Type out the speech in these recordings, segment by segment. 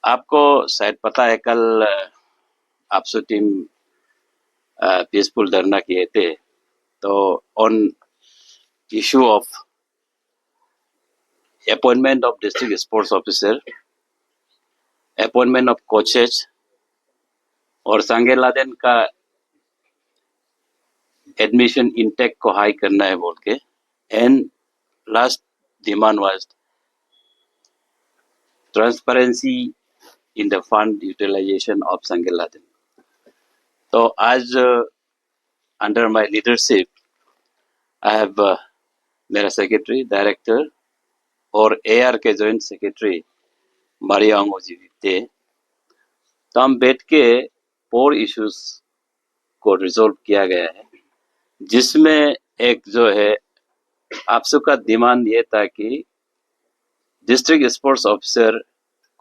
आपको शायद पता है कल आपसू टीम पीसफुल धरना किए थे तो on issue of appointment of district sports officer, appointment of coaches और सांगे लादेन का एडमिशन इंटेक को हाई करना है बोल के। And last demand was transparency in the fund utilization of Sange Laden. तो आज under my leadership I have मेरा सेक्रेटरी डायरेक्टर और एआर के जॉइंट सेक्रेटरी मारिया अंगोजी थे। तो हम बैठ के 4 इश्यूज को रिजोल्व किया गया है, जिसमें एक जो है आप सबका डिमांड ये था कि डिस्ट्रिक्ट स्पोर्ट्स ऑफिसर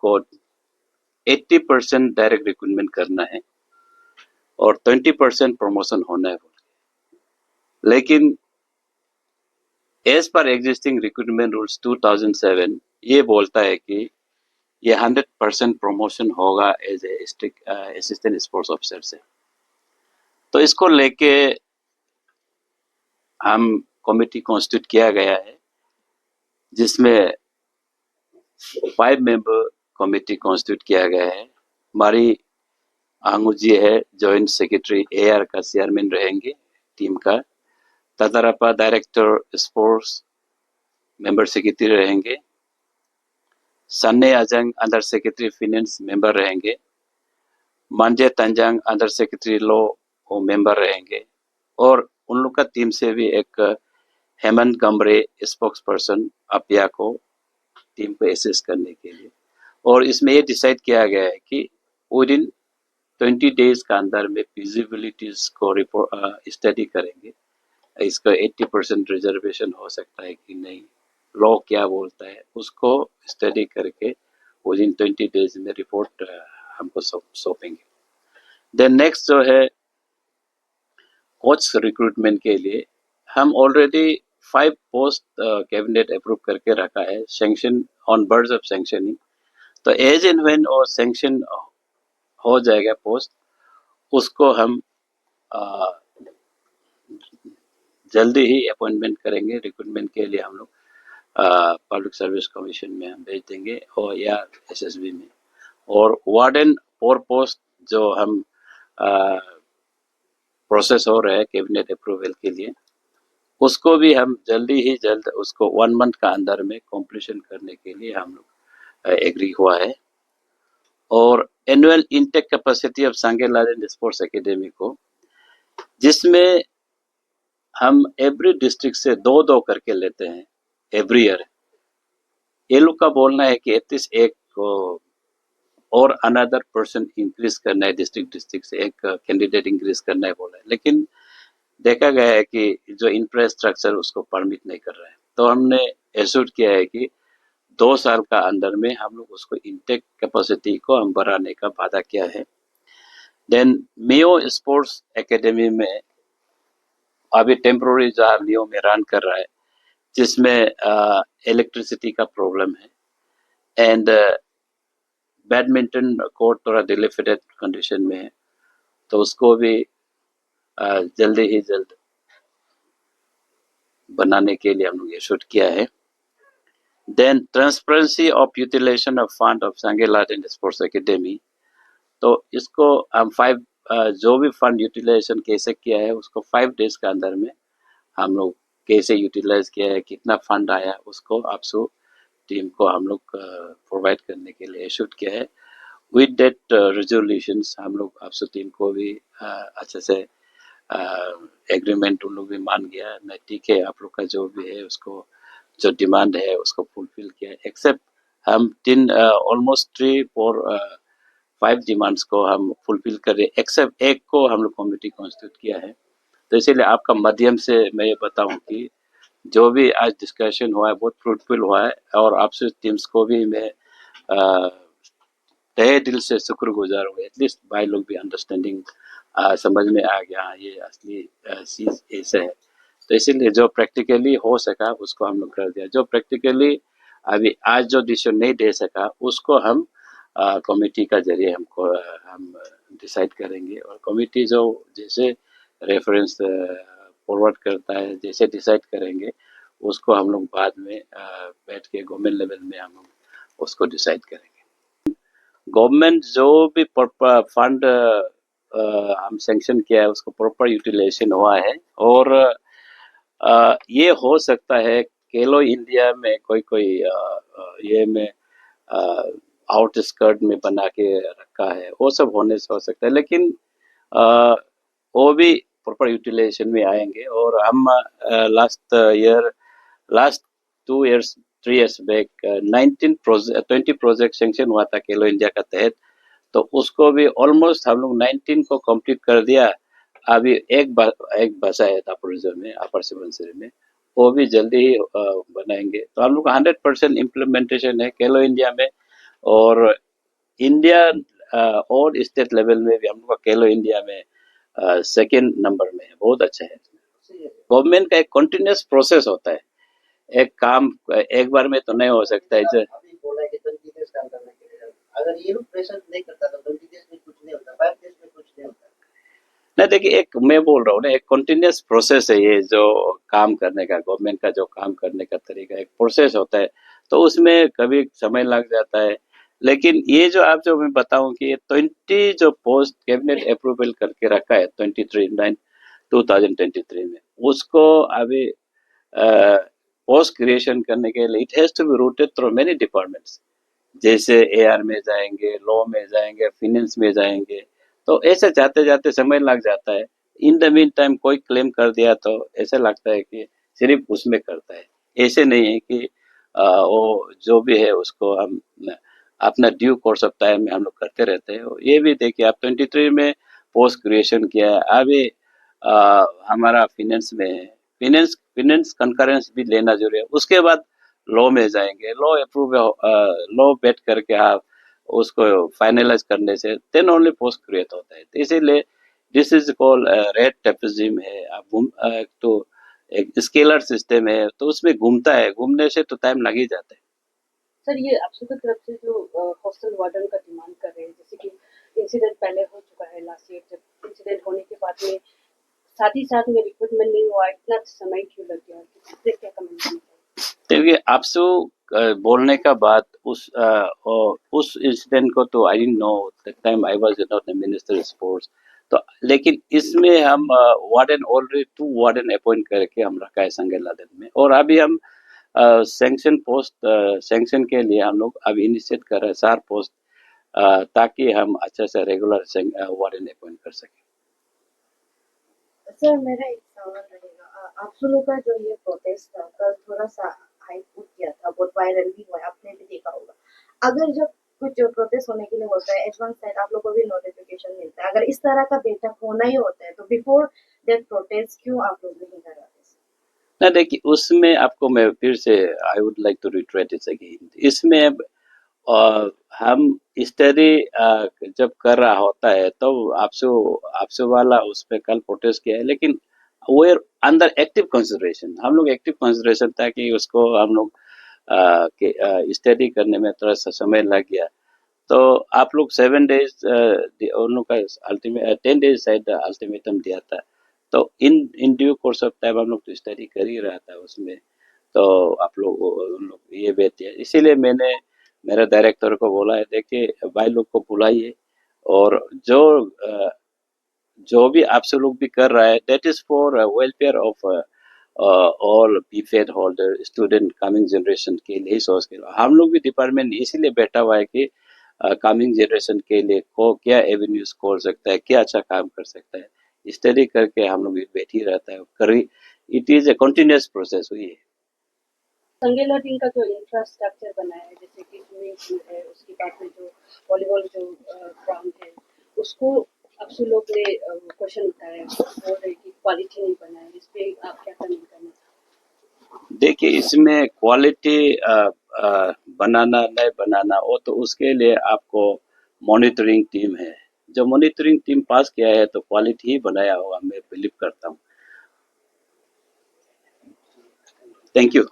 को 80% डायरेक्ट रिक्रूटमेंट करना है और 20% प्रमोशन होना है। लेकिन as per existing recruitment rules 2007 ये बोलता है कि ये 100% प्रमोशन होगा as a assistant sports officer से। तो इसको लेके हम कमेटी कॉन्स्टिट्यूट किया गया है, जिसमें 5 मेंबर कमेटी कॉन्स्टिट्यूट किया गया है। हमारी आंगू जी है जॉइंट सेक्रेटरी, एआर का चेयरमैन रहेंगे टीम का। तदारपा डायरेक्टर स्पोर्ट्स मेंबर सेक्रेटरी रहेंगे। सन्ने Ajang under secretary finance member रहेंगे। मांजे तंजांग अंडर सेक्रेटरी लॉ वो मेंबर रहेंगे। और उन लोग का टीम से भी एक हेमंत कमरे स्पोक्स पर्सन अपिया को टीम को असिस्ट करने के लिए। और इसमें ये डिसाइड किया गया है कि विद इन 20 डेज का अंदर में फिजिबिलिटीज को रिपोर्ट स्टडी करेंगे। इसका 80% रिजर्वेशन हो सकता है कि नहीं, लॉ क्या बोलता है, उसको स्टडी करके विद इन 20 डेज में रिपोर्ट हमको सौंपेंगे। देन नेक्स्ट जो है कोच रिक्रूटमेंट के लिए हम ऑलरेडी 5 पोस्ट कैबिनेट अप्रूव करके रखा है, sanction on birds of sanctioning. तो एज एंड व्हेन और सैंक्शन हो जाएगा पोस्ट, उसको हम जल्दी ही अपॉइंटमेंट करेंगे। रिक्रूटमेंट के लिए हम लोग पब्लिक सर्विस कमीशन में हम भेज देंगे और या एसएसबी में। और वार्डन 4 पोस्ट जो हम प्रोसेस हो रहा है कैबिनेट अप्रूवल के लिए, उसको भी हम जल्दी ही जल्द उसको 1 मंथ का अंदर में कंप्लीशन करने के लिए हम लोग एग्री हुआ है। और annual intake capacity of Sange Laden sports academy को, जिसमें हम एवरी डिस्ट्रिक्ट से 2-2 करके लेते हैं एवरी ईयर। ये लोग का बोलना है कि एटलीस्ट एक और अनदर पर्सन इंक्रीज करना है, डिस्ट्रिक्ट से एक कैंडिडेट इंक्रीज करना है बोला है। लेकिन देखा गया है कि जो इंफ्रास्ट्रक्चर उसको परमिट नहीं कर रहा है। तो हमने एश्योर किया है कि 2 साल का अंदर में हम लोग उसको इंटेक कैपेसिटी को हम बढ़ाने का वादा किया है। देन मियो स्पोर्ट्स एकेडमी में अभी टेम्पोररी जहाँ मियो में रन कर रहा है, जिसमें इलेक्ट्रिसिटी का प्रॉब्लम है एंड बैडमिंटन कोर्ट थोड़ा डिलेफिटेड कंडीशन में है। तो उसको भी जल्दी ही जल्द बनाने के लिए हम लोग ये शूट किया है। Then transparency of utilization of fund of Sange Laden sports academy, तो इसको हम 5 जो भी फंड यूटिलाइजेशन कैसे किया है उसको 5 डेज के अंदर में हम लोग कैसे यूटिलाइज किया है, कितना फंड आया, उसको आपसो टीम को हम लोग प्रोवाइड करने के लिए शूट किया है। विद डेट रेजोल्यूशंस हम लोग आपसो टीम को भी अच्छे से एग्रीमेंट उन लोग भी मान गया, नहीं ठीक है आप लोग का जो भी है उसको जो डिमांड है उसको फुलफिल किया। एक्सेप्ट हम 3 ऑलमोस्ट 3-4-5 डिमांड्स को हम फुलफिल कर रहे, एक्सेप्ट एक को हम लोग कमेटी कॉन्स्टिट्यूट किया है। तो इसीलिए आपका माध्यम से मैं ये बताऊं कि जो भी आज डिस्कशन हुआ है बहुत फ्रूटफुल हुआ है। और आपसे टीम्स को भी मैं तहे दिल से शुक्रगुजार हूँ। एटलीस्ट भाई लोग भी अंडरस्टैंडिंग समझ में आ गया, ये असली चीज ऐसे है। तो इसीलिए जो प्रैक्टिकली हो सका उसको हम लोग कर दिया। जो प्रैक्टिकली अभी आज जो डिसीजन नहीं दे सका उसको हम कमेटी का जरिए हम डिसाइड करेंगे। और कमेटी जो जैसे रेफरेंस फॉरवर्ड करता है, जैसे डिसाइड करेंगे उसको हम लोग बाद में बैठ के गवर्नमेंट लेवल में हम उसको डिसाइड करेंगे। गवर्नमेंट जो भी फंड हम सैंक्शन किया है उसको प्रॉपर यूटिलाइजेशन हुआ है। और ये हो सकता है खेलो इंडिया में कोई ये में आउटस्कर्ट में बना के रखा है, वो सब होने से हो सकता है, लेकिन वो भी प्रॉपर यूटिलाइजेशन में आएंगे। और हम last 2 years 3 years back 20 project sanction हुआ था खेलो इंडिया का तहत, तो उसको भी ऑलमोस्ट हम लोग 19 को कंप्लीट कर दिया। अभी एक बचा है दापोरिजो में, अपर सुबनसिरी में, वो भी जल्दी ही बनाएंगे। तो हम लोग 100% इम्प्लीमेंटेशन है खेलो इंडिया में। और इंडिया और स्टेट लेवल में भी हम लोग का खेलो इंडिया में सेकेंड नंबर में है, बहुत अच्छा है। गवर्नमेंट का एक कंटिन्यूस प्रोसेस होता है, एक काम एक बार में तो नहीं हो सकता है। अभी बोला है कि 20 देश काम करने के लिए, अगर ये लोग प्रेशर नहीं करता तो 20 देश में कुछ नहीं होता, 5 देश में कुछ नहीं होता। नहीं देखिए, एक मैं बोल रहा हूँ ना, एक कंटिन्यूस प्रोसेस है ये जो काम करने का, गवर्नमेंट का जो काम करने का तरीका एक प्रोसेस होता है, तो उसमें कभी समय लग जाता है। लेकिन ये जो आप जो मैं बताऊं कि ये 20 जो पोस्ट कैबिनेट अप्रूवल करके रखा है 2023 में, उसको अभी पोस्ट क्रिएशन करने के लिए it has to be routed through many departments, जैसे एआर में जाएंगे, लॉ में जाएंगे, फाइनेंस में जाएंगे, तो ऐसे जाते जाते समय लग जाता है। इन द मीन टाइम कोई क्लेम कर दिया तो ऐसा लगता है कि सिर्फ उसमें करता है, ऐसे नहीं है कि वो जो भी है उसको हम अपना ड्यू कोर्स ऑफ टाइम में हम लोग करते रहते हैं। ये भी देखिए, आप 23 में पोस्ट क्रिएशन किया है, अभी हमारा फाइनेंस में है, फाइनेंस फाइनेंस कंकरेंस भी लेना जरूरी है। उसके बाद लॉ में जाएंगे, लॉ अप्रूव लॉ बैठ करके आप उसको फाइनलाइज करने से देन ओनली पोस्ट क्रिएट होता है। तो इसीलिए this is called rate tapism है। आप तो एक स्केलर सिस्टम है, तो उसमें घूमता है, घूमने से तो टाइम लग ही जाता है। सर, ये आप सबकी तरफ से जो हॉस्टल वार्डन का डिमांड कर रहे हैं, जैसे कि इंसिडेंट पहले हो चुका है लास्ट ईयर, जब इंसिडेंट होने के बाद में साथ ही साथ में रिक्रूटमेंट नहीं हुआ, इतना समय क्यों लग गया? इस पे क्या कमेंट करना चाहिए? देखिए, आपसे बोलने का बाद उस इंसिडेंट को तो I didn't know that time, I was not the minister of sports. तो लेकिन इसमें हम वार्डन ऑलरेडी 2 वार्डन अपॉइंट करके हम रखा है संगेलादन में। और अभी हम सैंक्शन पोस्ट सैंक्शन के लिए हम लोग अभी इनिशिएट कर रहे हैं 4 पोस्ट, ताकि हम अच्छे से रेगुलर वार्डन अपॉइंट कर सकें। सर, मेरा एक सवाल रहेगा, आप लोगों का जो ये प्रोटेस्ट था कल थोड़ा सा हाइप उठ गया था, बहुत वायरल भी हुआ है, आपने भी देखा होगा। अगर जब कुछ प्रोटेस्ट होने के लिए होता है, एज वन साइड आप लोगों को भी नोटिफिकेशन मिलता है, अगर इस तरह का बैठक होना ही होता है तो बिफोर दैट प्रोटेस्ट क्यों आप लोग नहीं कराते? ना देखिए, उसमें आपको मैं फिर से I would like to reiterate it again, इसमें और हम स्टडी जब कर रहा होता है तो आपसे वाला उस पे कल प्रोटेस्ट किया है, लेकिन वो अंदर एक्टिव कंसिडरेशन, हम लोग एक्टिव कंसिडरेशन था कि उसको हम लोग स्टडी करने में थोड़ा सा समय लग गया। तो आप लोग 7 डेज उन लोग का अल्टीमेट 10 डेज शायद अल्टीमेटम दिया था। तो in due course of time हम लोग तो स्टडी कर ही रहा था उसमें। तो आप लोग उन लोग ये बेहतर है, इसीलिए मैंने मेरे डायरेक्टर को बोला है, देखिए भाई लोग को बुलाइए, और जो भी आप सब लोग भी कर रहा है that is for welfare of all बीफेड होल्डर स्टूडेंट कमिंग जनरेशन के लिए ही सोच के हम लोग भी डिपार्टमेंट इसीलिए बैठा हुआ है कि कमिंग जनरेशन के लिए को क्या एवेन्यूज खोल सकता है, क्या अच्छा काम कर सकता है, स्टडी करके हम लोग बैठ ही रहता है करी। It is a continuous process हुई है। संगेला टीम का जो इंफ्रास्ट्रक्चर बना है, जैसे कि स्विमिंग पूल है, उसके बाद में जो वॉलीबॉल जो ग्राउंड है, उसको अब से लोग ने क्वेश्चन उठाया है, बोल रहे कि क्वालिटी नहीं बना है, इस पे आप क्या कमेंट करना चाहेंगे? देखिए, इसमें क्वालिटी बनाना नहीं बनाना वो तो उसके लिए आपको मॉनिटरिंग टीम है, जो मॉनिटरिंग टीम पास किया है तो क्वालिटी ही बनाया होगा, मैं बिलीव करता हूँ। Thank you.